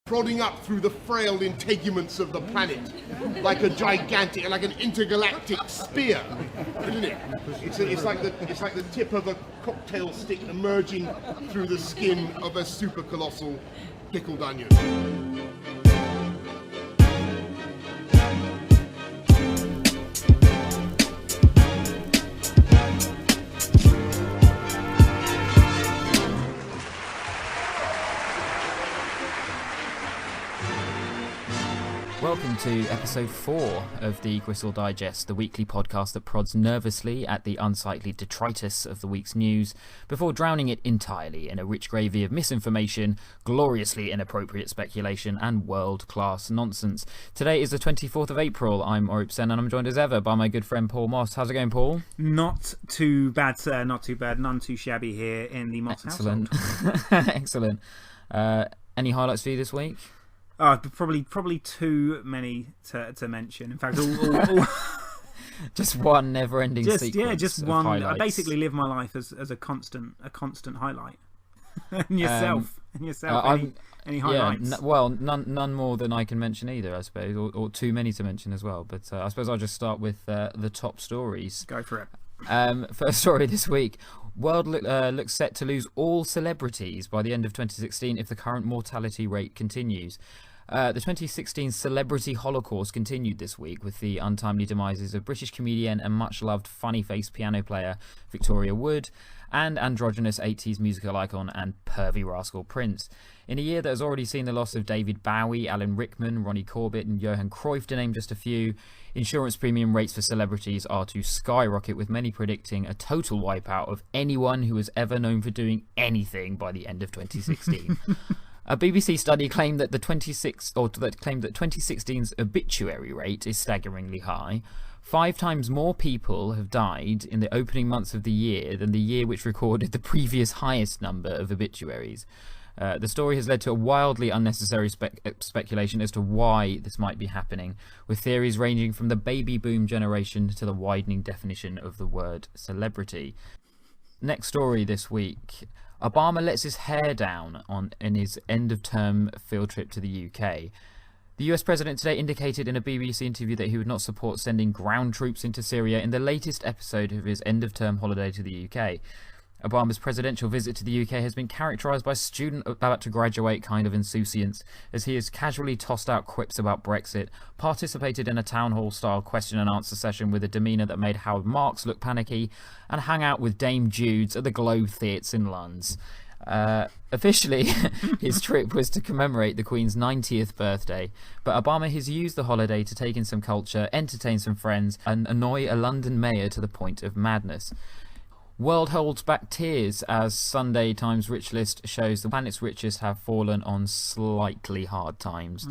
prodding up through the frail integuments of the planet like an intergalactic spear, isn't it? It's like the tip of a cocktail stick emerging through the skin of a super colossal pickled onion. Welcome to episode 4 of the Gristle Digest, the weekly podcast that prods nervously at the unsightly detritus of the week's news before drowning it entirely in a rich gravy of misinformation, gloriously inappropriate speculation and world-class nonsense. Today is the 24th of April. I'm Oripsen and I'm joined as ever by my good friend Paul Moss. How's it going, Paul? Not too bad, sir. Not too bad. None too shabby here in the Moss household. Excellent. Any highlights for you this week? Probably too many to mention. In fact, all just one never-ending sequence. Yeah, just one. Highlights. I basically live my life as a constant highlight. And yourself, any highlights? None more than I can mention either, I suppose, or too many to mention as well. But I suppose I'll just start with the top stories. Go for it. First story this week. World looks set to lose all celebrities by the end of 2016 if the current mortality rate continues. The 2016 celebrity holocaust continued this week with the untimely demises of British comedian and much-loved funny-faced piano player Victoria Wood and androgynous 80s musical icon and pervy rascal Prince. In a year that has already seen the loss of David Bowie, Alan Rickman, Ronnie Corbett and Johan Cruyff, to name just a few, insurance premium rates for celebrities are to skyrocket, with many predicting a total wipeout of anyone who was ever known for doing anything by the end of 2016. A BBC study claimed that 2016's obituary rate is staggeringly high. 5 times more people have died in the opening months of the year than the year which recorded the previous highest number of obituaries. The story has led to a wildly unnecessary speculation as to why this might be happening, with theories ranging from the baby boom generation to the widening definition of the word celebrity. Next story this week. Obama lets his hair down in his end-of-term field trip to the UK. The US president today indicated in a BBC interview that he would not support sending ground troops into Syria in the latest episode of his end-of-term holiday to the UK. Obama's presidential visit to the UK has been characterised by a student about to graduate kind of insouciance, as he has casually tossed out quips about Brexit, participated in a town hall style question and answer session with a demeanour that made Howard Marks look panicky, and hung out with Dame Judes at the Globe Theatre in London. Officially, his trip was to commemorate the Queen's 90th birthday, but Obama has used the holiday to take in some culture, entertain some friends, and annoy a London mayor to the point of madness. World holds back tears as Sunday Times Rich List shows the planet's richest have fallen on slightly hard times.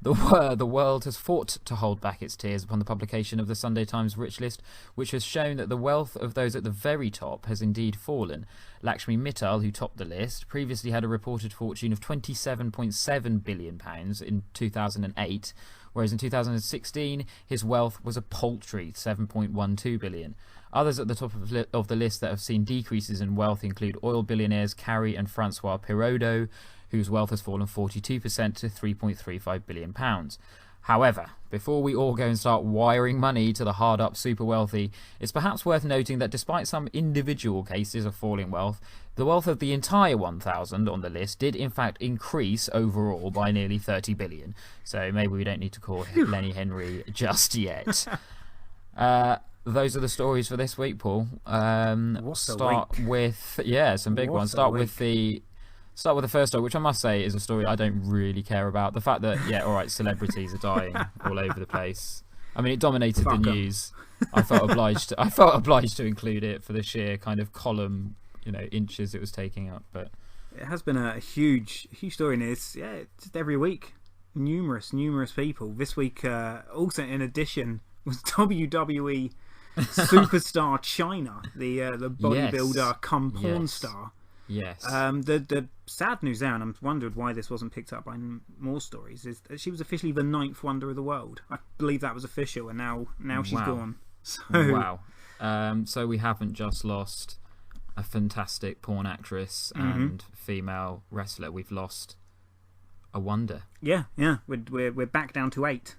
The world has fought to hold back its tears upon the publication of the Sunday Times Rich List, which has shown that the wealth of those at the very top has indeed fallen. Lakshmi Mittal, who topped the list, previously had a reported fortune of £27.7 billion in 2008, whereas in 2016 his wealth was a paltry £7.12 billion. Others at the top of the list that have seen decreases in wealth include oil billionaires Carrie and Francois Perraudot, whose wealth has fallen 42% to £3.35 billion. However, before we all go and start wiring money to the hard-up super wealthy, it's perhaps worth noting that despite some individual cases of falling wealth, the wealth of the entire 1,000 on the list did in fact increase overall by nearly 30 billion. So maybe we don't need to call Lenny Henry just yet. Those are the stories for this week, Paul. Start with some big ones. Start with the first story, which I must say is a story I don't really care about. The fact that celebrities are dying all over the place. I mean, it dominated the news. I felt obliged to include it for the sheer kind of column, inches it was taking up. But it has been a huge story, and it's just every week, numerous people. This week, also in addition, was WWE superstar China, the bodybuilder cum porn star. Yes. The sad news there, and I'm wondered why this wasn't picked up by more stories, is that she was officially the 9th wonder of the world. I believe that was official, and now she's gone. Wow. So we haven't just lost a fantastic porn actress and female wrestler. We've lost a wonder. Yeah. We're back down to 8.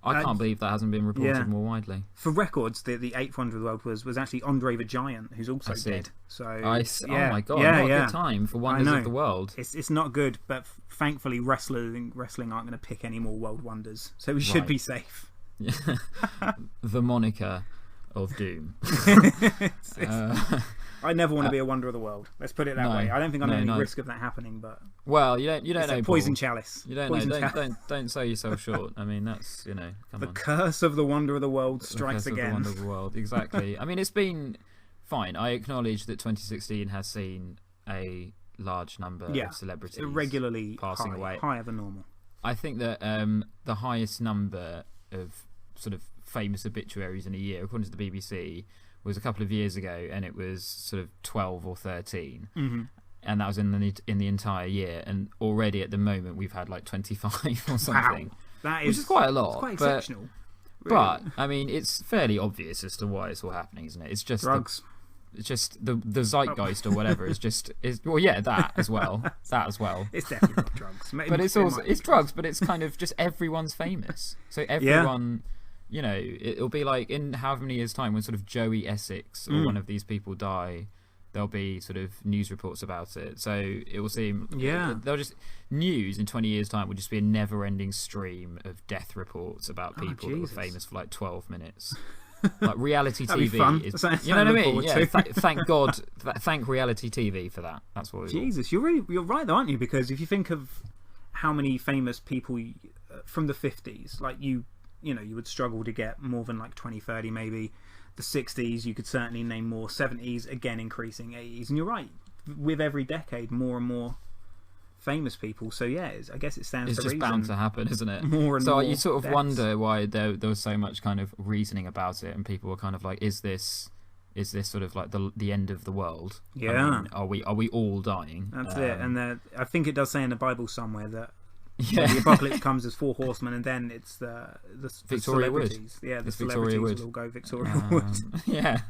I can't believe that hasn't been reported yeah. more widely. For records, the 8th wonder of the world was actually Andre the Giant, who's also dead. So Oh my god! What a good time for wonders of the world. It's not good, but thankfully wrestling aren't going to pick any more world wonders, so we should be safe. The moniker of doom. I never want to be a wonder of the world. Let's put it that way. I don't think I'm at any risk of that happening, but well, you don't know. Poison chalice. You don't know. Don't sell yourself short. I mean, that's come the on. curse of the wonder of the world strikes the curse again. Of the wonder of the world, exactly. I mean, it's been fine. I acknowledge that 2016 has seen a large number of celebrities irregularly passing away, higher than normal. I think that the highest number of sort of famous obituaries in a year, according to the BBC, was a couple of years ago, and it was sort of 12 or 13, and that was in the entire year. And already at the moment, we've had like 25 or something, which is quite a lot. It's quite exceptional. Really. But I mean, it's fairly obvious as to why it's all happening, isn't it? It's just drugs. It's just the zeitgeist or whatever is that as well. It's definitely not drugs, but it's drugs. But it's kind of just everyone's famous, so everyone. It'll be like in however many years' time when sort of Joey Essex or one of these people die, there'll be sort of news reports about it. So it will seem they'll just news in 20 years' time will just be a never-ending stream of death reports about people that were famous for like 12 minutes. Like reality TV is, you know what I mean? Yeah, thank God, thank reality TV for that. That's what. Jesus, you're right though, aren't you? Because if you think of how many famous people from the 50s, like you would struggle to get more than like 20, 30 maybe. The 60s, you could certainly name more. 70s, again increasing. 80s, and you're right. With every decade, more and more famous people. So yeah, I guess it stands to reason. It's just bound to happen, isn't it? More and so more you sort of deaths. wonder why there was so much kind of reasoning about it, and people were kind of like, is this sort of like the end of the world? Yeah. I mean, are we all dying? That's it. And I think it does say in the Bible somewhere that the apocalypse comes as 4 horsemen, and then it's the Victoria Wood. Yeah, the Victoria celebrities will all go Victoria Wood. Yeah.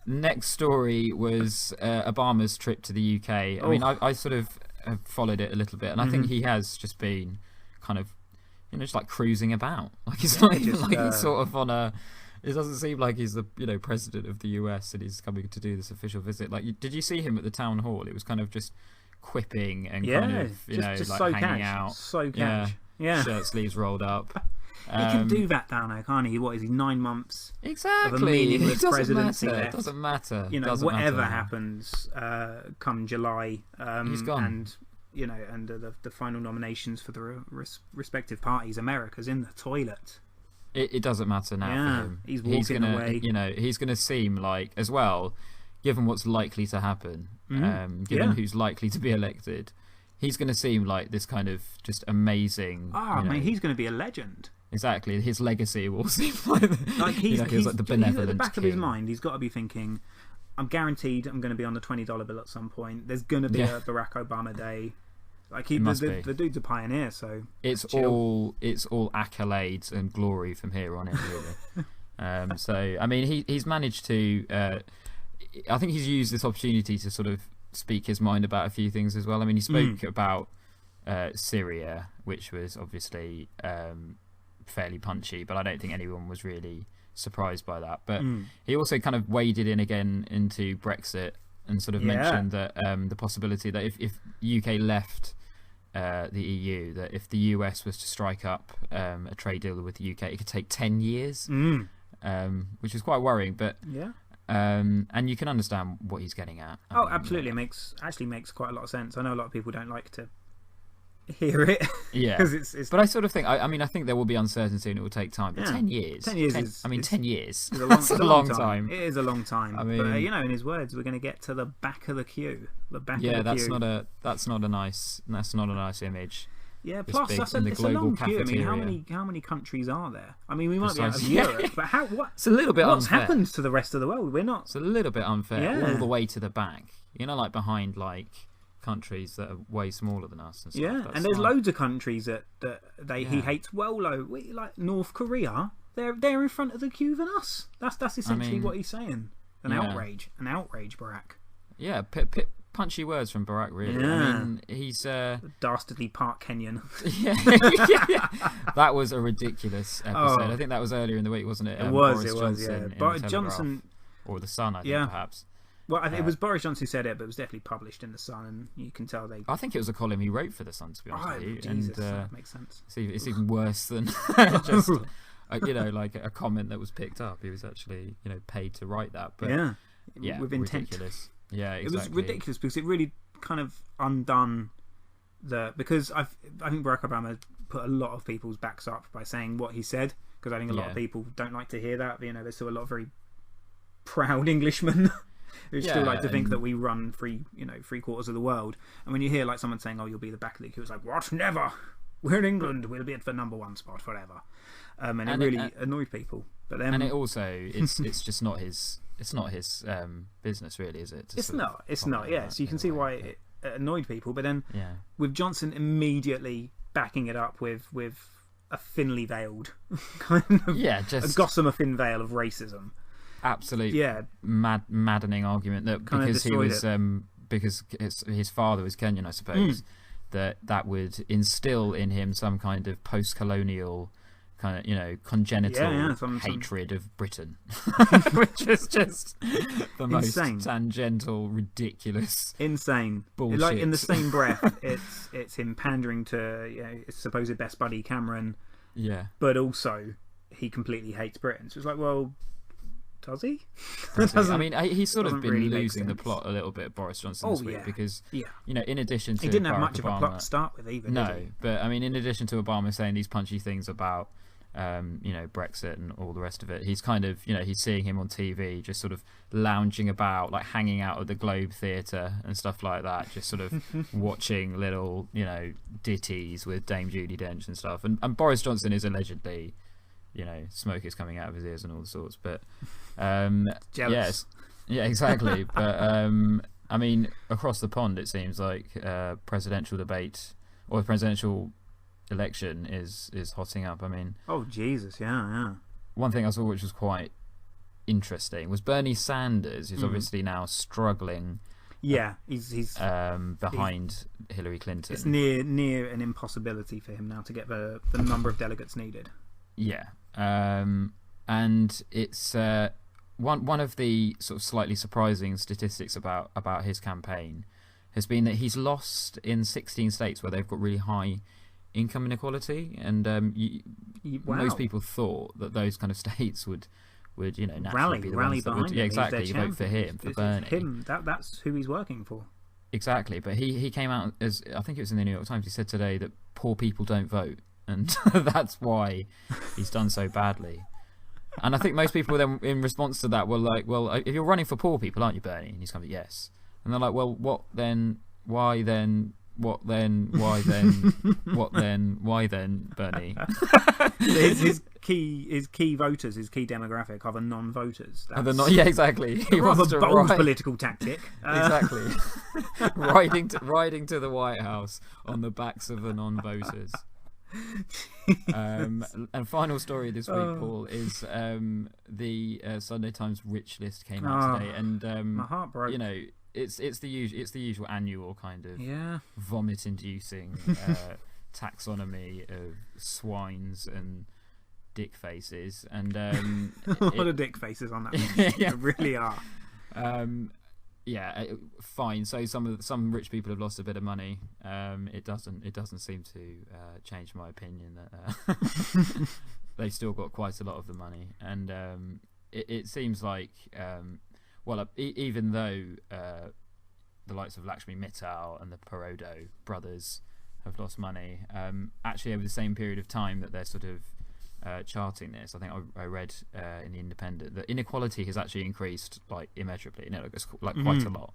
Next story was Obama's trip to the UK. I mean, I sort of have followed it a little bit, and I think he has just been kind of, just like cruising about. Like it's not even like he's sort of on a. It doesn't seem like he's the president of the US and he's coming to do this official visit. Like, did you see him at the town hall? It was kind of just quipping and kind of just like so hanging catch. out. So catch. Yeah. Shirt sleeves rolled up. He can do that down there, can't he? What is he, 9 months? Exactly. Of a meaningless presidency. It doesn't matter. Whatever happens come July, he's gone. And the final nominations for the respective parties, America's in the toilet. It doesn't matter now for him. He's walking away. He's going to seem like, as well, given what's likely to happen, given who's likely to be elected, he's going to seem like this kind of just amazing. He's going to be a legend. Exactly, his legacy will seem like he's like the benevolent at the back king. of his mind. He's got to be thinking, I'm guaranteed I'm going to be on the $20 bill at some point. There's going to be a Barack Obama day. Like the dude's a pioneer, so it's all accolades and glory from here on in, really. So I mean, he's managed to. I think he's used this opportunity to sort of speak his mind about a few things as well. I mean, he spoke about Syria, which was obviously fairly punchy, but I don't think anyone was really surprised by that. But he also kind of waded in again into Brexit and sort of mentioned that the possibility that if UK left the EU, that if the US was to strike up a trade deal with the UK, it could take 10 years, which is quite worrying. But and you can understand what he's getting at. I mean, absolutely. It makes quite a lot of sense. I know a lot of people don't like to hear it. Yeah. It's but I sort of think, I mean, I think there will be uncertainty and it will take time. But 10 years. 10 years is... I mean, 10 years. That's a long time. It is a long time. I mean... But, in his words, we're going to get to the back of the queue. The back of the queue. That's not a nice image. Yeah, plus it's a long queue. I mean, how many countries are there? I mean, we might be out of Europe, but it's a little bit what's unfair. Happened to the rest of the world? We're not. It's a little bit unfair. All the way to the back. Like behind countries that are way smaller than us and stuff. Yeah, and there's loads of countries that he hates well low. Like North Korea, they're in front of the queue than us. That's essentially what he's saying. An outrage, Barack. Yeah, punchy words from Barack, really. Yeah. I mean, he's Dastardly part Kenyan. yeah. That was a ridiculous episode. I think that was earlier in the week, wasn't it? It was. Johnson Yeah. Boris in the Johnson, or the Sun, I think, perhaps. Well, I think it was Boris Johnson who said it, but it was definitely published in the Sun, and you can tell they. I think it was a column he wrote for the Sun, to be honest with you. Jesus, and that makes sense. it's even worse than just like a comment that was picked up. He was actually paid to write that. But yeah, with intent. Ridiculous. Yeah, exactly. It was ridiculous because it really kind of undone because I think Barack Obama put a lot of people's backs up by saying what he said, because I think a lot of people don't like to hear that. There's still a lot of very proud Englishmen who still like to think that we run three quarters of the world. And when you hear like someone saying, "Oh, you'll be the back league," it was like, "What? Never! We're in England. We'll be at the #1 spot forever." And it really annoyed people. But then, and it also it's just not his. It's not his business, really, is it? It's not. Yeah, so you can see why it annoyed people. But then, with Johnson immediately backing it up with a thinly veiled kind of just a gossamer thin veil of racism. Absolute maddening argument that because he was because his father was Kenyan, I suppose, that would instill in him some kind of post-colonial kind of congenital hatred of Britain, which is just the most tangential, ridiculous, insane bullshit. Like in the same breath, it's him pandering to his supposed best buddy Cameron, but also he completely hates Britain. So it's like, well, does he? I mean, he's sort of been really losing the plot a little bit, Boris Johnson, this week, because in addition to he didn't have Barack much Obama, of a plot to start with either. No, did he? But I mean, in addition to Obama saying these punchy things about Brexit and all the rest of it, he's kind of he's seeing him on TV just sort of lounging about, like hanging out at the Globe Theatre and stuff like that, just sort of watching little ditties with Dame Judi Dench and stuff. And Boris Johnson is allegedly smoke is coming out of his ears and all sorts, but jealous. Exactly. But I mean, across the pond it seems like presidential debate or the presidential election is hotting up. I mean, oh Jesus, yeah. One thing I saw which was quite interesting was Bernie Sanders, who's obviously now struggling. Yeah, he's behind Hillary Clinton. It's near an impossibility for him now to get the number of delegates needed. Yeah, and it's one of the sort of slightly surprising statistics about his campaign has been that he's lost in 16 states where they've got really high income inequality, and most people thought that those kind of states would naturally be the rally ones that behind would, him. exactly, you vote for him, for Bernie. That's who he's working for. Exactly, but he came out as, I think it was in the New York Times, he said today that poor people don't vote, and that's why he's done so badly. And I think most people then, in response to that, were like, well, if you're running for poor people, aren't you, Bernie? And he's kind of, yes. And they're like, well, what then? Why then? What then? Why then? What then? Why then, Bernie? his key voters, his key demographic are the non-voters. Exactly. He wants a bold political tactic. Exactly. riding to the White House on the backs of the non-voters. And final story this week, Paul, is the Sunday Times Rich List came out today, and my heart broke. It's the usual annual kind of vomit-inducing taxonomy of swines and dick faces, and a lot of dick faces on that list. There really are. Fine. So some rich people have lost a bit of money. It doesn't seem to change my opinion that they've still got quite a lot of the money, and it seems like even though the likes of Lakshmi Mittal and the Perodo brothers have lost money, actually over the same period of time that they're sort of charting this, I think I read in the Independent that inequality has actually increased like immeasurably, quite a lot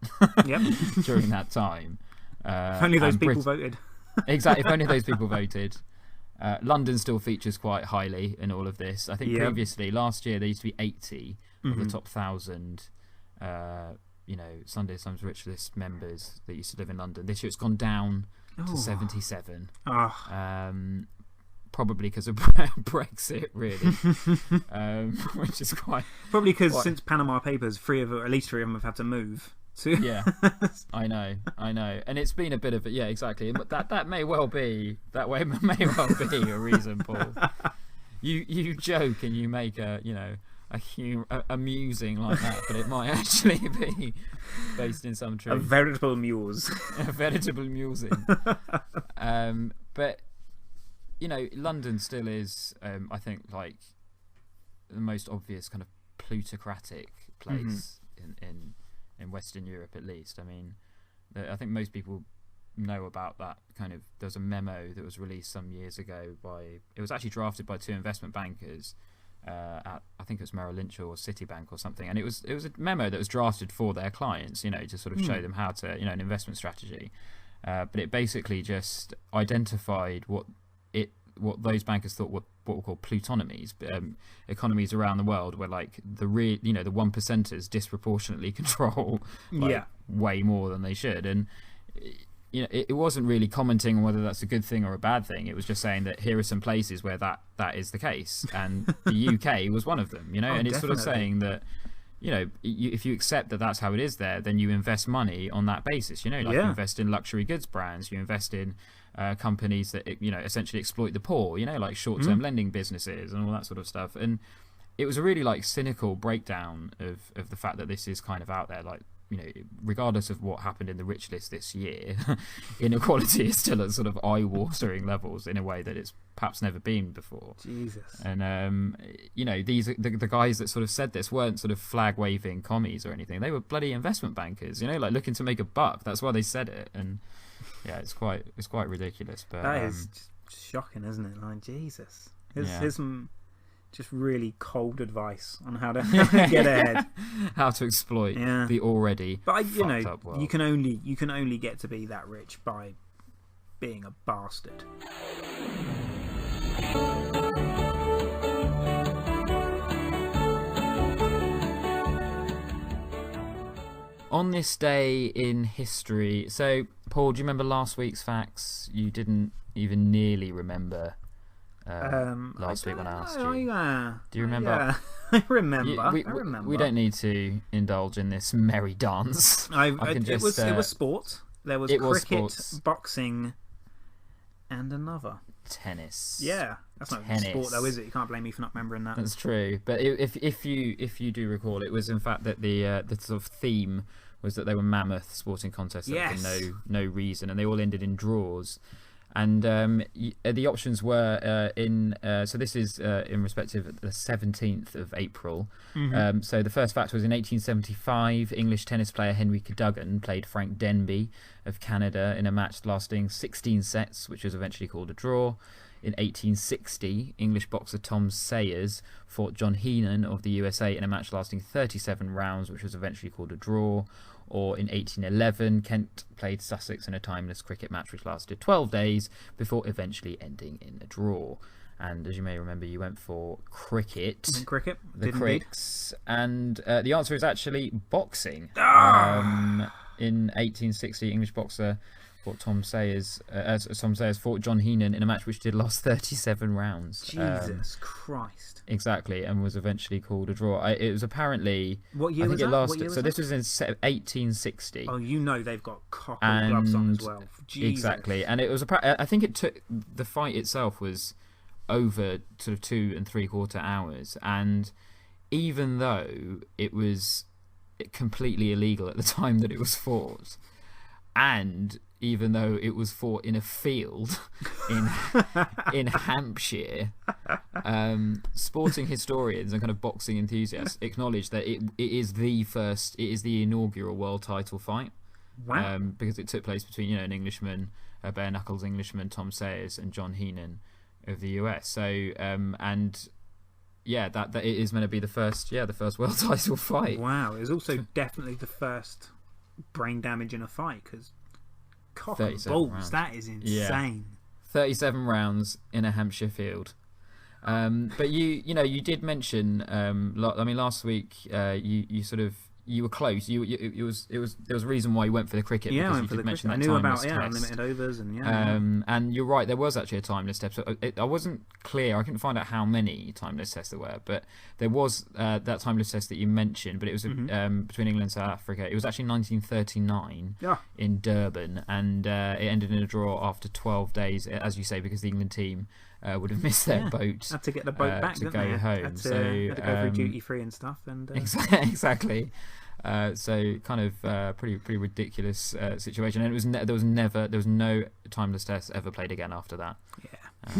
during that time. If only those people voted. Exactly, if only those people voted. London still features quite highly in all of this. I think previously, last year, there used to be 80 of the top 1,000 Sunday Times Rich List members that used to live in London. This year it's gone down to 77. Probably because of Brexit, really, which is quite... Probably because since Panama Papers, at least three of them have had to move. Yeah, I know, and it's been a bit of exactly. That may well be a reason, Paul. You joke and you make amusing like that, but it might actually be based in some truth. A veritable muse. A veritable musing. But London still is, I think, like the most obvious kind of plutocratic place in Western Europe, at least. I mean, I think most people know about that kind of. There's a memo that was released some years ago it was actually drafted by two investment bankers at, I think it was Merrill Lynch or Citibank or something, and it was a memo that was drafted for their clients, to sort of show them how to, an investment strategy. But it basically just identified what those bankers thought were what were called plutonomies, economies around the world where like the 1%ers disproportionately control way more than they should. And it wasn't really commenting on whether that's a good thing or a bad thing. It was just saying that here are some places where that is the case, and the UK was one of them. And it's sort of saying that if you accept that that's how it is there, then you invest money on that basis. You invest in luxury goods brands, you invest in companies that essentially exploit the poor, like short-term lending businesses and all that sort of stuff. And it was a really like cynical breakdown of the fact that this is kind of out there. Like, regardless of what happened in the rich list this year, inequality is still at sort of eye-watering levels in a way that it's perhaps never been before. Jesus. And these the guys that sort of said this weren't sort of flag-waving commies or anything. They were bloody investment bankers, like looking to make a buck. That's why they said it. And yeah, it's quite ridiculous. But that is shocking, isn't it? Like, Jesus. Here's some just really cold advice on how to get ahead, how to exploit the already fucked up world. you can only get to be that rich by being a bastard. On this day in history, so Paul, do you remember last week's facts? You didn't even nearly remember last week when I asked you. Do you remember? Yeah. I remember. We don't need to indulge in this merry dance. It was sport. There was cricket, boxing, and another. Tennis. Yeah, that's not sport though, is it? You can't blame me for not remembering that. That's true. But if you do recall, it was in fact that the sort of theme was that they were mammoth sporting contests for no reason, and they all ended in draws. And the options were so this is in respect of the 17th of April. So the first fact was in 1875, English tennis player Henry Cadogan played Frank Denby of Canada in a match lasting 16 sets, which was eventually called a draw. In 1860, English boxer Tom Sayers fought John Heenan of the USA in a match lasting 37 rounds, which was eventually called a draw. Or in 1811, Kent played Sussex in a timeless cricket match which lasted 12 days before eventually ending in a draw. And as you may remember, you went for cricket. The Cricks. And the answer is actually boxing. In 1860, English boxer fought Tom Sayers fought John Heenan in a match which did last 37 rounds. Jesus Christ. Exactly, and was eventually called a draw. It was apparently... What year was that? What year was that? This was in 1860. Oh, they've got cock and gloves on as well. Jesus. Exactly, and it was... I think it took... The fight itself was over sort of 2 3/4 hours, and even though it was completely illegal at the time that it was fought, and even though it was fought in a field in Hampshire, sporting historians and kind of boxing enthusiasts acknowledge that it is the inaugural world title fight. Wow. Because it took place between an Englishman, a bare knuckles Englishman, Tom Sayers, and John Heenan of the US. So that it is meant to be the first world title fight. Wow. It was also definitely the first brain damage in a fight, because cock and balls, rounds. That is insane. 37 rounds in a Hampshire field. But you did mention last week you You were close. It was there was a reason why you went for the cricket. Yeah, I because went you for the did mention cricket. I that knew timeless about test. unlimited overs and And you're right. There was actually a timeless test. I wasn't clear. I couldn't find out how many timeless tests there were, but there was that timeless test that you mentioned. But it was between England and South Africa. It was actually 1939 in Durban, and it ended in a draw after 12 days, as you say, because the England team would have missed their boat. Had to get the boat back to didn't go they? home. Had to go through duty free and stuff. And exactly. So kind of pretty ridiculous situation, and it was there was no timeless test ever played again after that. Yeah,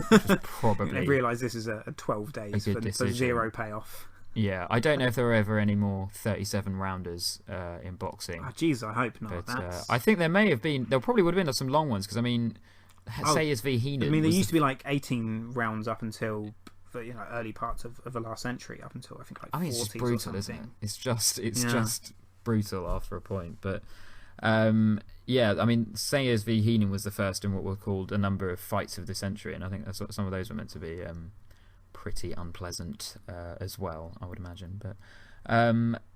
which was probably they realise this is a 12 days for zero payoff. Yeah, I don't know if there were ever any more 37 rounders in boxing. Oh, jeez, I hope not. But I think there may have been. There probably would have been some long ones because I mean, Sayers v Heenan. I mean, there used to be like 18 rounds up until early parts of the last century, up until I think like 40s it's just brutal, isn't it? It's just brutal after a point. But yeah, I mean, Sayers v Heenan was the first in what were called a number of fights of the century, and I think some of those were meant to be pretty unpleasant as well, I would imagine. But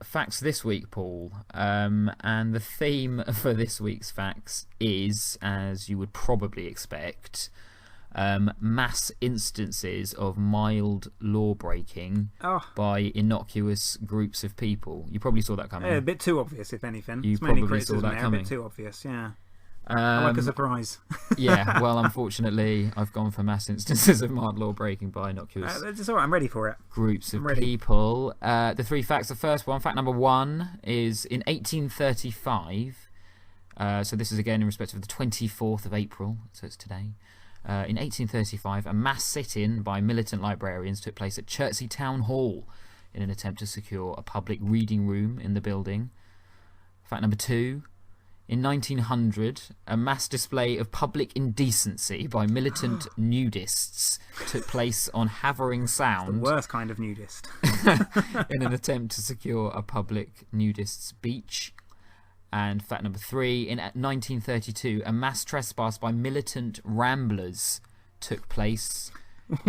facts this week, Paul, and the theme for this week's facts is, as you would probably expect, mass instances of mild law breaking by innocuous groups of people. You probably saw that coming. Yeah, a bit too obvious, if anything. You it's mainly probably saw that coming. A bit too obvious, yeah. I like a surprise. Yeah, well, unfortunately, I've gone for mass instances of mild law breaking by innocuous. It's all right, I'm ready for it. Groups of people. The three facts. The first one, fact number 1, is in 1835. So this is again in respect of the 24th of April, so it's today. In 1835, a mass sit-in by militant librarians took place at Chertsey Town Hall in an attempt to secure a public reading room in the building. Fact number 2, in 1900, a mass display of public indecency by militant nudists took place on Havering Sound. The worst kind of nudist. In an attempt to secure a public nudists' beach. And fact number 3, in 1932, a mass trespass by militant ramblers took place.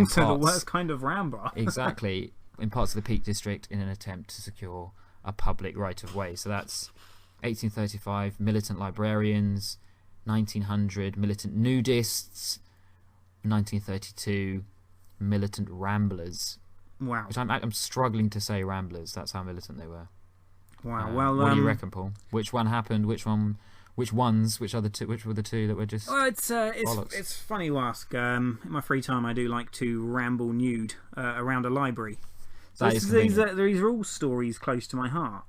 So the worst kind of rambler. Exactly, in parts of the Peak District in an attempt to secure a public right-of-way. So that's 1835, militant librarians, 1900, militant nudists, 1932, militant ramblers. Wow. Which I'm struggling to say ramblers, that's how militant they were. Wow. Well, what do you reckon, Paul? Which one happened? Which ones? Which were the two that were just? Well, it's funny you ask. In my free time, I do like to ramble nude around a library. So these are all stories close to my heart.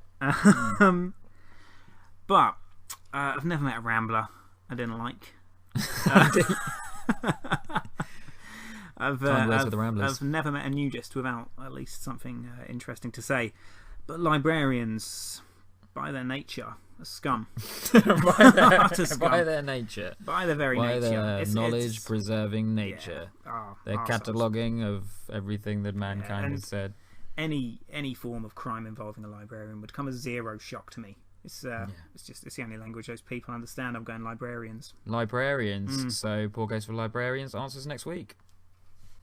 But I've never met a rambler I didn't like. I've never met a nudist without at least something interesting to say. But librarians, by their nature, are scum. by their nature. By their very nature. By their knowledge-preserving nature. Yeah. Their cataloguing of everything that mankind has said. Any form of crime involving a librarian would come as zero shock to me. It's the only language those people understand. I'm going librarians. Librarians. So Paul goes for librarians. Answers next week.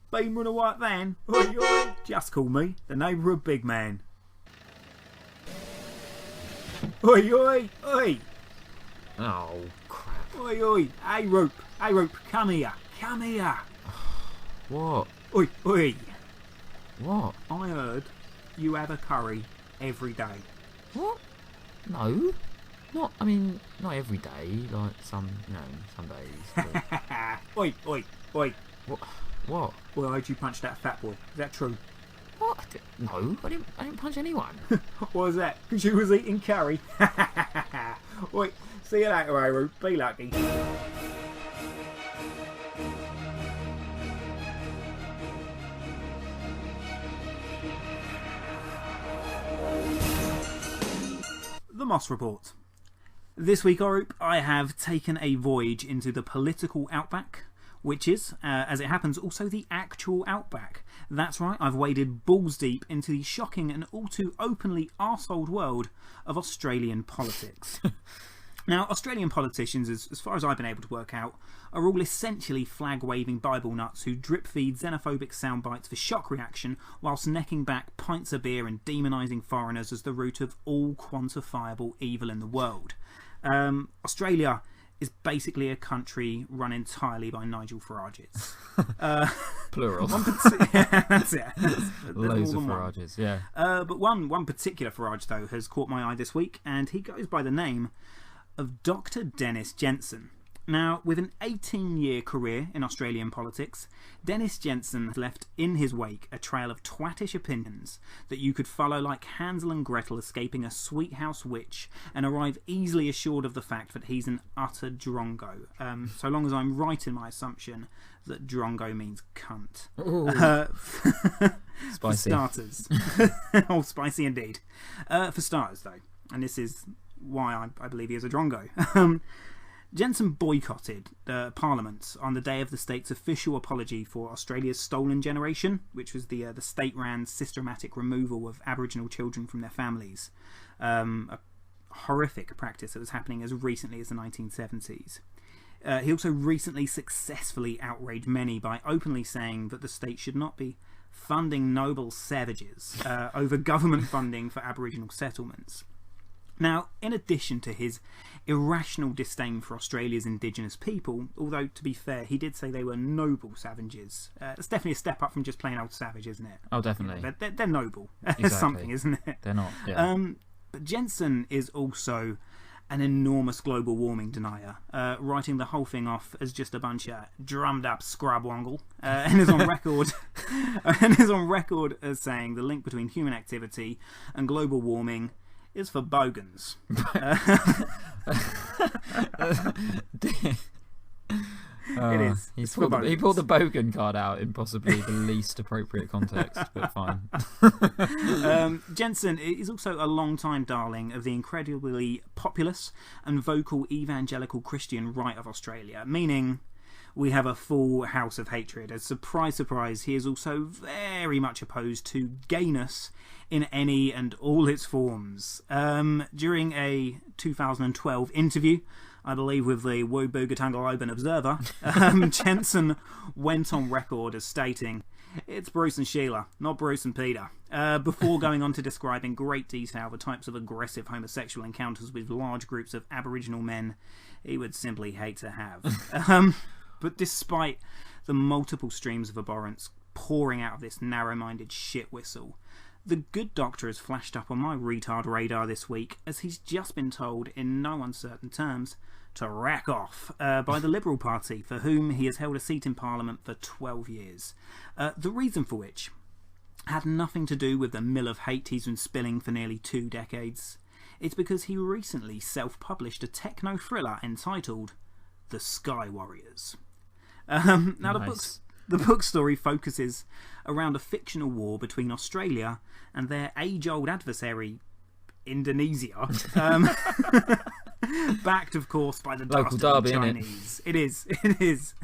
Beamer in a white van. Oi, oi. Just call me the Neighbourhood Big Man. Oi, oi, oi. Oh, crap. Oi, oi. Hey, Rope, come here. What? Oi, oi. What? I heard you have a curry every day. What? No. Not every day. Like some days. But... Oi. What? Well, I heard you punch that fat boy. Is that true? What? No, I didn't punch anyone. What was that? Because you was eating curry. Oi, see you later, Aaron. Be lucky. The Moss Report. This week, Orup, I have taken a voyage into the political outback, which is, as it happens, also the actual outback. That's right, I've waded balls deep into the shocking and all too openly arseholed world of Australian politics. Now, Australian politicians, as far as I've been able to work out, are all essentially flag-waving Bible nuts who drip-feed xenophobic sound bites for shock reaction whilst necking back pints of beer and demonising foreigners as the root of all quantifiable evil in the world. Australia is basically a country run entirely by Nigel Farages. Plural. Yeah, that's it. There's Loads more of than one. Farages, yeah. But one particular Farage, though, has caught my eye this week, and he goes by the name of Dr. Dennis Jensen. Now, with an 18-year career in Australian politics, Dennis Jensen has left in his wake a trail of twattish opinions that you could follow like Hansel and Gretel escaping a sweet house witch and arrive easily assured of the fact that he's an utter drongo. So long as I'm right in my assumption that drongo means cunt. Spicy. For starters. Oh, spicy indeed. For starters, though, and this is why I believe he is a drongo. Jensen boycotted Parliament on the day of the state's official apology for Australia's stolen generation, which was the state-ran systematic removal of Aboriginal children from their families. A horrific practice that was happening as recently as the 1970s. He also recently successfully outraged many by openly saying that the state should not be funding noble savages over government funding for Aboriginal settlements. Now, in addition to his irrational disdain for Australia's Indigenous people, although, to be fair, he did say they were noble savages. It's definitely a step up from just plain old savage, isn't it? Oh, definitely. You know, they're noble. Exactly. Something, isn't it? They're not, yeah. But Jensen is also an enormous global warming denier, writing the whole thing off as just a bunch of drummed up scrubwongle, and is on record as saying the link between human activity and global warming is for bogans. It is. He pulled the bogan card out in possibly the least appropriate context, but fine. Jensen is also a long-time darling of the incredibly populous and vocal evangelical Christian right of Australia, meaning we have a full house of hatred, as surprise, surprise, he is also very much opposed to gayness in any and all its forms. During a 2012 interview, I believe with the Woo-Boogatungal Open Observer, Jensen went on record as stating, "It's Bruce and Sheila, not Bruce and Peter," before going on to describe in great detail the types of aggressive homosexual encounters with large groups of Aboriginal men he would simply hate to have. But despite the multiple streams of abhorrence pouring out of this narrow-minded shit whistle, the good doctor has flashed up on my retard radar this week as he's just been told in no uncertain terms to rack off by the Liberal Party, for whom he has held a seat in Parliament for 12 years. The reason for which had nothing to do with the mill of hate he's been spilling for nearly 2 decades. It's because he recently self-published a techno-thriller entitled The Sky Warriors. Now, Nice. the book story focuses around a fictional war between Australia and their age-old adversary, Indonesia, backed, of course, by the Local dastardly derby, innit? Chinese. It is.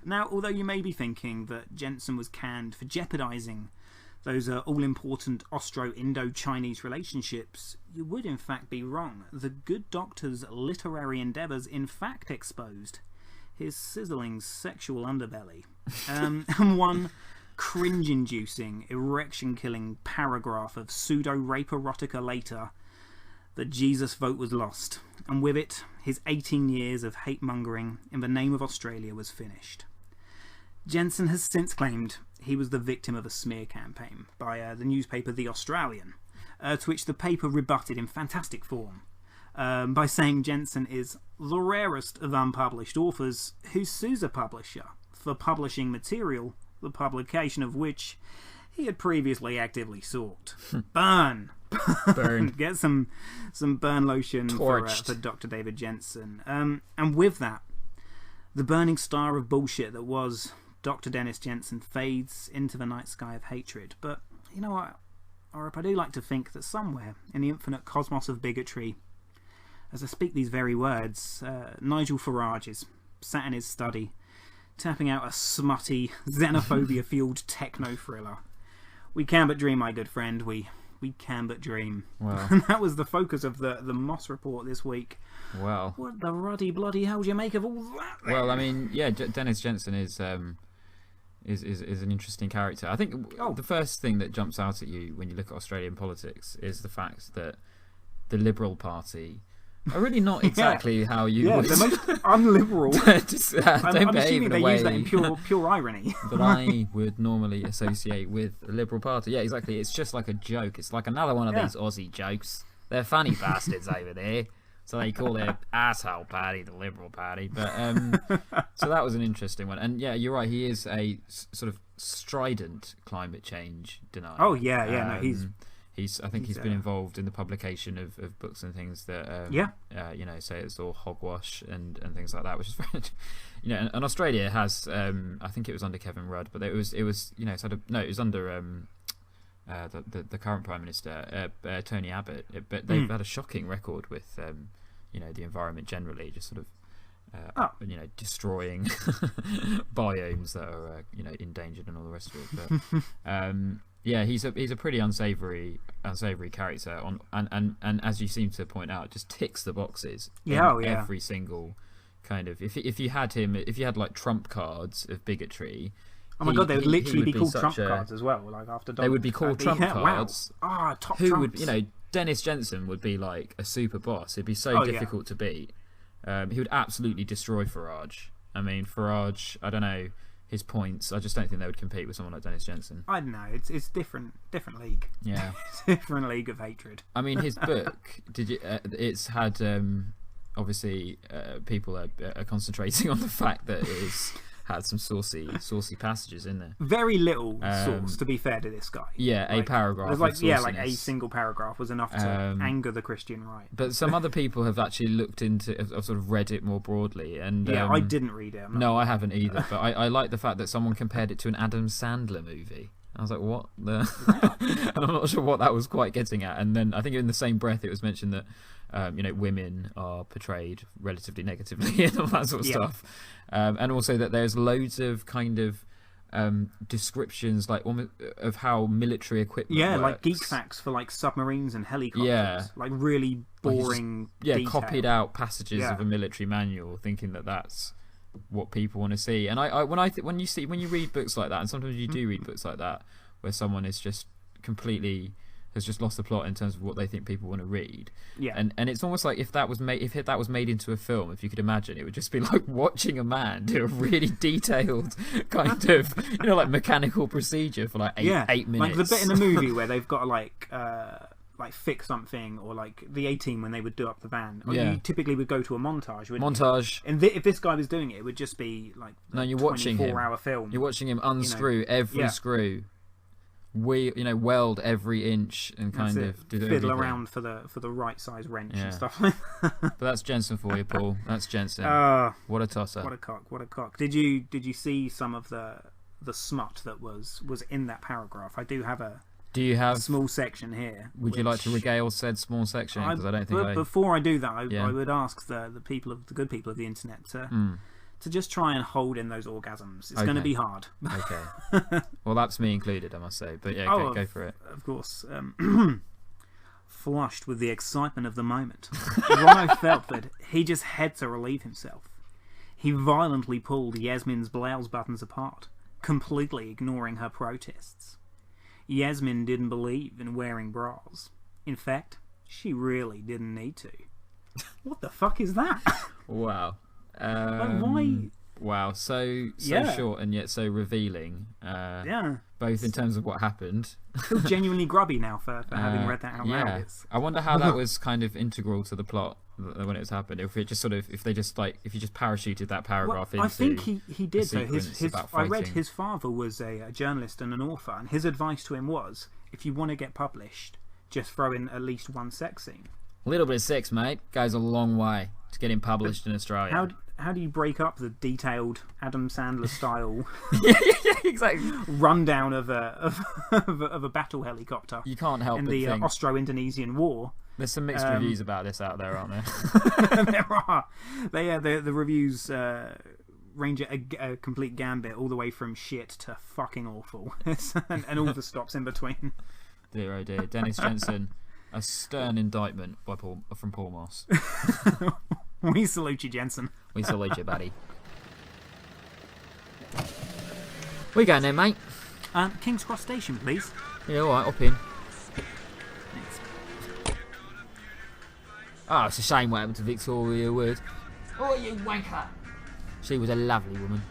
Now, although you may be thinking that Jensen was canned for jeopardising those all-important Austro-Indo-Chinese relationships, you would in fact be wrong. The good doctor's literary endeavours in fact exposed his sizzling sexual underbelly. And one cringe-inducing, erection-killing paragraph of pseudo-rape erotica later, the Jesus vote was lost, and with it, his 18 years of hate-mongering in the name of Australia was finished. Jensen has since claimed he was the victim of a smear campaign by the newspaper The Australian, to which the paper rebutted in fantastic form, by saying Jensen is the rarest of unpublished authors who sues a publisher for publishing material, the publication of which he had previously actively sought. Burn! Burn. Get some burn lotion for Torched. Dr. David Jensen. And with that, the burning star of bullshit that was Dr. Dennis Jensen fades into the night sky of hatred. But you know what, Orip, I do like to think that somewhere in the infinite cosmos of bigotry, as I speak these very words, Nigel Farage is sat in his study, tapping out a smutty, xenophobia-fueled techno-thriller. We can but dream, my good friend. We we can but dream. Wow. And that was the focus of the Moss report this week. Well, What the ruddy bloody hell do you make of all that? Then? well, I mean, yeah, Dennis Jensen is an interesting character. I think the first thing that jumps out at you when you look at Australian politics is the fact that the Liberal Party are really not exactly how you would. The most unliberal. Just, I'm don't behave assuming in they a way use that in pure irony. that I would normally associate with the Liberal Party. Yeah, exactly. It's just like a joke. It's like another one of these Aussie jokes. They're funny bastards over there. So they call their asshole party the Liberal Party. But so that was an interesting one. And yeah, you're right. He is a sort of strident climate change denier. Oh yeah, no, I think he's been involved in the publication of books and things that say it's all hogwash and things like that, which is very, and Australia has I think it was under Kevin Rudd, but it was it was under the current Prime Minister Tony Abbott, but they've had a shocking record with the environment generally, just sort of destroying biomes that are endangered and all the rest of it. But yeah, he's a pretty unsavory character and as you seem to point out, just ticks the boxes. Every single kind of if you had like trump cards of bigotry. Oh my god, they would literally be called trump cards as well. Like after they would be called trump cards. Wow. Top who trumps. would Dennis Jensen would be like a super boss. It'd be so difficult to beat. He would absolutely destroy Farage. I mean, Farage, I don't know his points. I just don't think they would compete with someone like Dennis Jensen. I don't know. It's different league. Yeah, different league of hatred. I mean, his book. It's had obviously people are concentrating on the fact that it's had some saucy passages in there. Very little sauce, to be fair to this guy. Yeah, a paragraph. Like a single paragraph was enough to anger the Christian right. But some other people have actually looked into, have sort of read it more broadly, and I didn't read it. No, I haven't either. But I like the fact that someone compared it to an Adam Sandler movie. I was like, what the? And I'm not sure what that was quite getting at. And then I think in the same breath it was mentioned that women are portrayed relatively negatively and all that sort of stuff, and also that there's loads of kind of descriptions like almost of how military equipment works. Like geek facts for like submarines and helicopters, like really boring detail. Copied out passages of a military manual, thinking that that's what people want to see. And when you read books like that, and sometimes you do read books like that where someone is just completely has just lost the plot in terms of what they think people want to read. And it's almost like if that was made into a film, if you could imagine, it would just be like watching a man do a really detailed kind of like mechanical procedure for like eight minutes. Like the bit in the movie where they've got to like fix something, or like the A-Team when they would do up the van. You typically would go to a montage. And if this guy was doing it, it would just be like you're watching him. 24-hour film. You're watching him unscrew every screw. Weld every inch and kind of do fiddle everything. Around for the right size wrench and stuff like that. But that's Jensen for you, Paul. That's Jensen. What a tosser. What a cock. Did you see some of the smut that was in that paragraph? I do have a small section here. Would you like to regale said small section? Because I don't think before I do that, I would ask the good people of the internet to just try and hold in those orgasms. It's going to be hard. Okay. Well, that's me included, I must say. But yeah, go for it. Of course. Flushed with the excitement of the moment, Ronno felt that he just had to relieve himself. He violently pulled Yasmin's blouse buttons apart, completely ignoring her protests. Yasmin didn't believe in wearing bras. In fact, she really didn't need to. What the fuck is that? Wow. Why? Wow, so short and yet so revealing. Both in terms of what happened. I feel genuinely grubby now for having read that out loud. I wonder how that was kind of integral to the plot when it was happened. If you just parachuted that paragraph into. I think he did. So I read his father was a journalist and an author, and his advice to him was, if you want to get published, just throw in at least one sex scene. A little bit of sex, mate, goes a long way to getting published in Australia. How do you break up the detailed Adam Sandler style exactly rundown of a battle helicopter? You can't help in the Austro-Indonesian War. There's some mixed reviews about this out there, aren't there? There are. The reviews range a complete gambit, all the way from shit to fucking awful, and all the stops in between. Dear oh dear. Dennis Jensen, a stern indictment from Paul Moss. We salute you, Jensen. We salute you, buddy. Where you going then, mate? King's Cross Station, please. Yeah, alright, hop in. Oh, it's a shame what happened to Victoria Wood. Oh, you wanker! She was a lovely woman.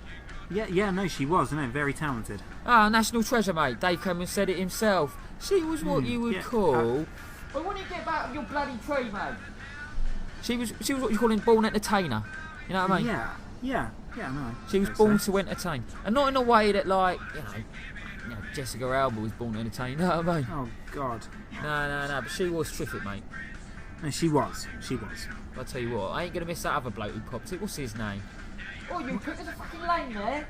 Yeah, no, she was, very talented. Ah, national treasure, mate. Dave came and said it himself. She was what you would call... Well, when you get back with your bloody tree, mate? She was what you call a born entertainer. You know what I mean? Yeah, no. She was born to entertain. And not in a way that, like, you know, Jessica Alba was born to entertain. You know what I mean? Oh, God. No, but she was terrific, mate. No, she was. I'll tell you what, I ain't going to miss that other bloke who popped it. What's his name? Oh, you put there's a fucking lane there.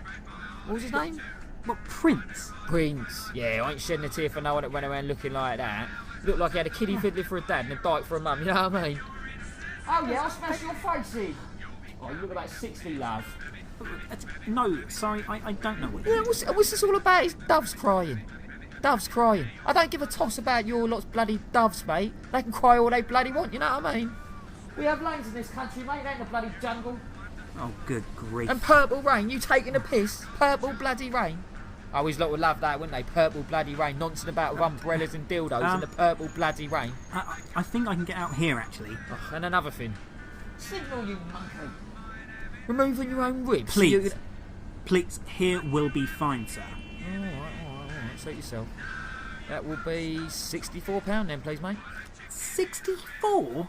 What was his name? What, Prince? Prince. Yeah, I ain't shedding a tear for no one that went around looking like that. Looked like he had a kiddie fiddler for a dad and a dyke for a mum, you know what I mean? Oh yeah, I'll smash your face in. Oh, you look about 60, love. No, sorry, I don't know what. Yeah, what's this all about? It's doves crying. Doves crying. I don't give a toss about your lot's bloody doves, mate. They can cry all they bloody want, you know what I mean? We have lanes in this country, mate. They ain't the bloody jungle. Oh, good grief. And purple rain, you taking a piss? Purple bloody rain? I always lot would love that, wouldn't they? Purple bloody rain, nonsense about with umbrellas and dildos in the purple bloody rain. I think I can get out here, actually. Oh, and another thing. Signal, you monkey. Removing your own ribs. Please. Please, here will be fine, sir. Alright. Suit yourself. That will be £64 then, please, mate. 64?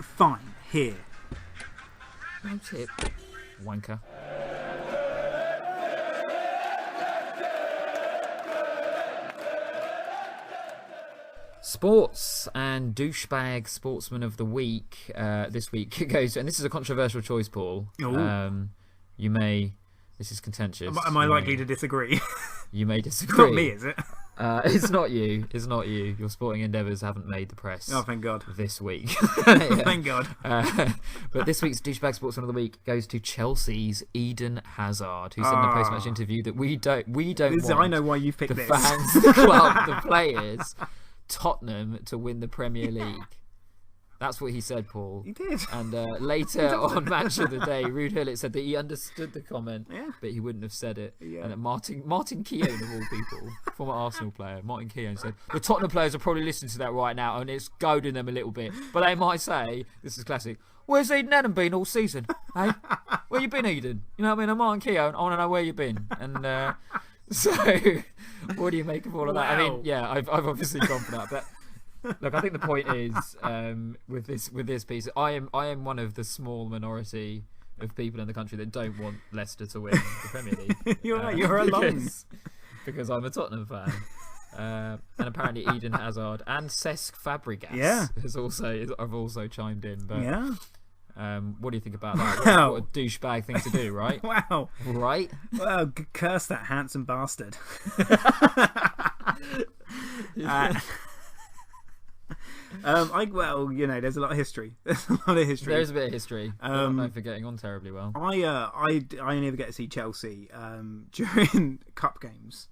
Fine, here. No tip. Wanker. Sports and douchebag sportsman of the week this week goes, and this is a controversial choice, Paul. You may. This is contentious. Am I likely to disagree? You may disagree. It's not me, is it? It's not you. It's not you. Your sporting endeavours haven't made the press. Oh, thank God. This week. Thank God. But this week's douchebag sportsman of the week goes to Chelsea's Eden Hazard, who said in a post-match interview that we don't want. I know why you picked the this. Fans, the club, the players, Tottenham to win the Premier League. That's what he said, Paul. He did. And later on Match of the Day, Ruud Gullit said that he understood the comment, but he wouldn't have said it. Yeah. And that Martin Keown, of all people, former Arsenal player, Martin Keown said, the Tottenham players are probably listening to that right now and it's goading them a little bit. But they might say, this is classic, where's Eden Adam been all season? Hey? Where you been, Eden? You know what I mean? I'm Martin Keown, I want to know where you've been. And so, what do you make of all of that? I mean, yeah, I've obviously gone for that, but... Look, I think the point is with this piece, I am one of the small minority of people in the country that don't want Leicester to win the Premier League. You're alone because I'm a Tottenham fan, and apparently Eden Hazard and Cesc Fabregas have also chimed in. But what do you think about that? Wow. What a douchebag thing to do, right? Wow, right? Well, curse that handsome bastard. Well, there's a lot of history. There's a bit of history. I'm not for getting on terribly well. I only ever get to see Chelsea during cup games,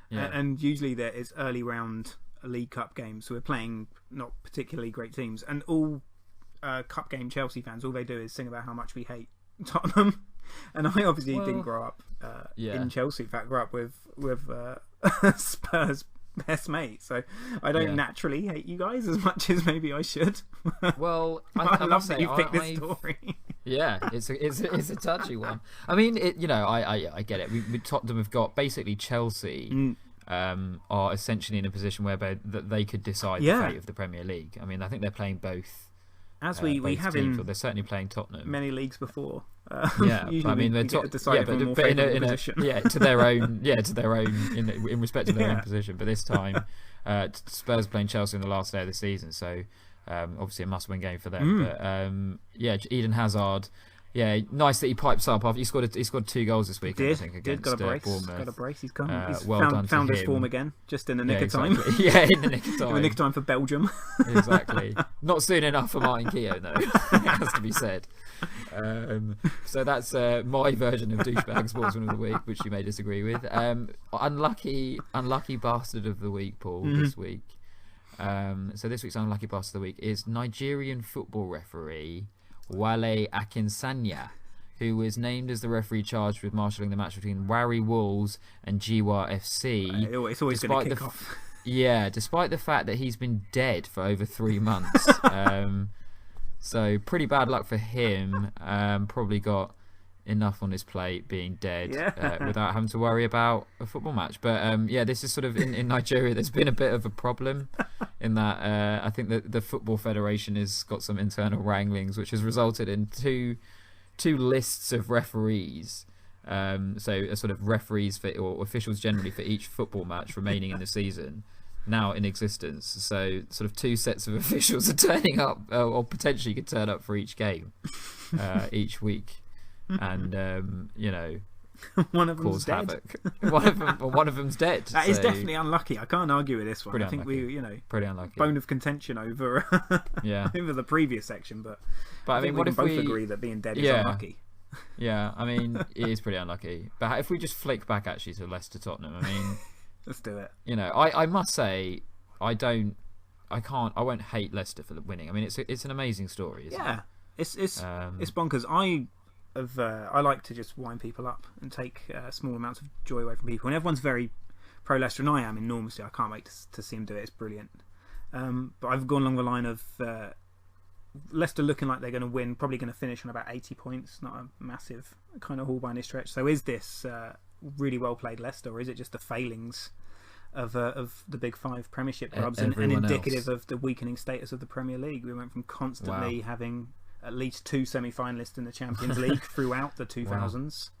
and usually there is early round League Cup games. So we're playing not particularly great teams, and all cup game Chelsea fans, all they do is sing about how much we hate Tottenham. And I obviously didn't grow up in Chelsea. In fact, grew up with Spurs. Best mate, so I don't naturally hate you guys as much as maybe I should. Well, I love that you picked this story. Yeah, it's a touchy one. I mean, I get it. We Tottenham have got basically Chelsea are essentially in a position whereby they could decide the fate of the Premier League. I mean, I think they're playing both. As we have in they're certainly playing Tottenham many leagues before. I mean they're to their own in respect to their own position. But this time, Spurs playing Chelsea in the last day of the season, so obviously a must-win game for them. But Eden Hazard. Yeah, nice that he pipes up. He scored 2 goals this week. I think against Bournemouth. Got a brace. He's come. He's found his form again, just in the nick of time. Yeah, in the nick of time. In the nick of time for Belgium. Exactly. Not soon enough for Martin Keown, though. It has to be said. So that's my version of douchebag sportsman of the week, which you may disagree with. Unlucky bastard of the week, Paul. This week. So this week's unlucky bastard of the week is Nigerian football referee Wale Akinsanya, who was named as the referee charged with marshalling the match between Warri Wolves and Giwa FC. It's always going to kick off. Yeah, despite the fact that he's been dead for over 3 months. So pretty bad luck for him. Probably got enough on his plate being dead without having to worry about a football match. But this is sort of in Nigeria. There's been a bit of a problem in that I think that the Football Federation has got some internal wranglings, which has resulted in two lists of referees. So sort of referees or officials generally for each football match remaining in the season now in existence. So sort of 2 sets of officials are turning up or potentially could turn up for each game each week, and one of them's cause dead. havoc. One of them's dead. That is definitely unlucky. I can't argue with this one. Pretty I think unlucky. Pretty unlucky. Bone of contention over over the previous section, but I mean, think we can both agree that being dead is unlucky. Yeah, I mean, it is pretty unlucky. But if we just flick back actually to Leicester Tottenham, I mean, let's do it. I must say, I won't hate Leicester for the winning. I mean, it's an amazing story. Isn't it? It's bonkers. I like to just wind people up and take small amounts of joy away from people. And everyone's very pro Leicester, and I am enormously. I can't wait to see him do it. It's brilliant. But I've gone along the line of Leicester looking like they're going to win, probably going to finish on about 80 points. Not a massive kind of haul by any stretch. So is this really well played Leicester, or is it just the failings of the big 5 Premiership clubs and indicative of the weakening status of the Premier League? We went from constantly having at least 2 semi-finalists in the Champions League throughout the 2000s.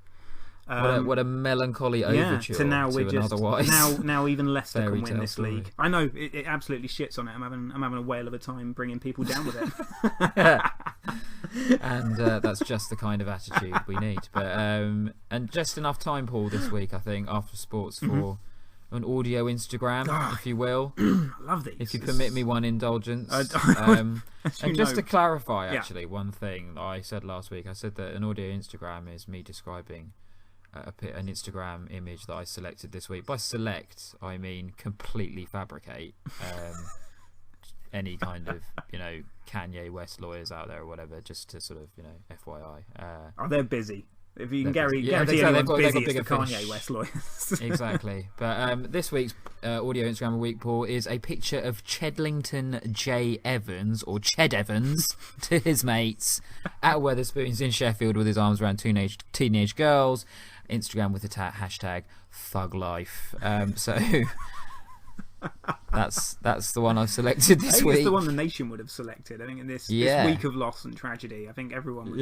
What a melancholy overture to now we're just otherwise now even Leicester can win this story. league. I know it absolutely shits on it. I'm having a whale of a time bringing people down with it. And that's just the kind of attitude we need. But and just enough time, Paul, this week I think after sports for an audio Instagram, if you will. I love these. If you permit me one indulgence. And just to clarify, actually, one thing that I said last week, I said that an audio Instagram is me describing an Instagram image that I selected this week. By select, I mean completely fabricate. Any kind of, Kanye West lawyers out there or whatever, just to sort of, FYI. They're busy. If you can guarantee anyone's busy, it's the Kanye West lawyers. Exactly. But this week's audio Instagram of the week, Paul, is a picture of Chedlington J. Evans, or Ched Evans, to his mates at Wetherspoons in Sheffield with his arms around teenage girls. Instagram with the hashtag Thug Life. So that's the one I've selected this week. It's the one the nation would have selected. I think in this week of loss and tragedy, I think everyone was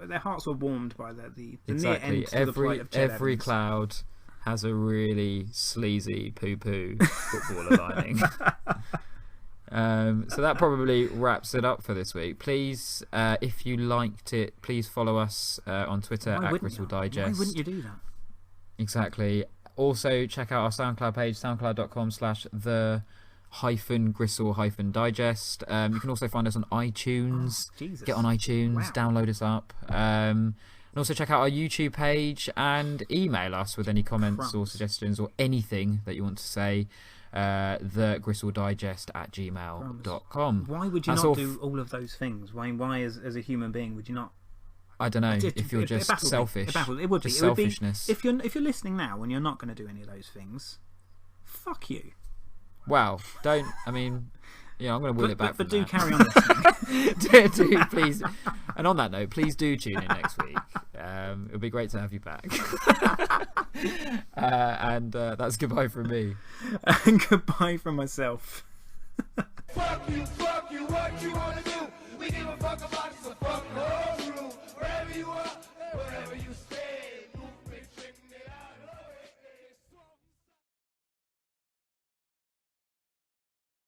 their hearts were warmed by the near end to the plight of Ched every Evans. cloud has a really sleazy poo-poo footballer lining. So that probably wraps it up for this week. Please, if you liked it, please follow us on Twitter at Gristle Digest. Why wouldn't you do that? Exactly. Also, check out our SoundCloud page, soundcloud.com/the-gristle-digest. You can also find us on iTunes. Get on iTunes, download us up. And also check out our YouTube page and email us with any comments or suggestions or anything that you want to say. thegristledigest@gmail.com. Why would you not do all of those things? Why as a human being would you not? I don't know. If you're just selfish, it would be selfishness. If you're listening now and you're not going to do any of those things, fuck you. Well, don't. I mean, I'm going to wheel it back. But do carry on listening. do please. And on that note, please do tune in next week. It'll be great to have you back. And that's goodbye from me. And goodbye from myself. Fuck you, what you wanna do? We give a fuck about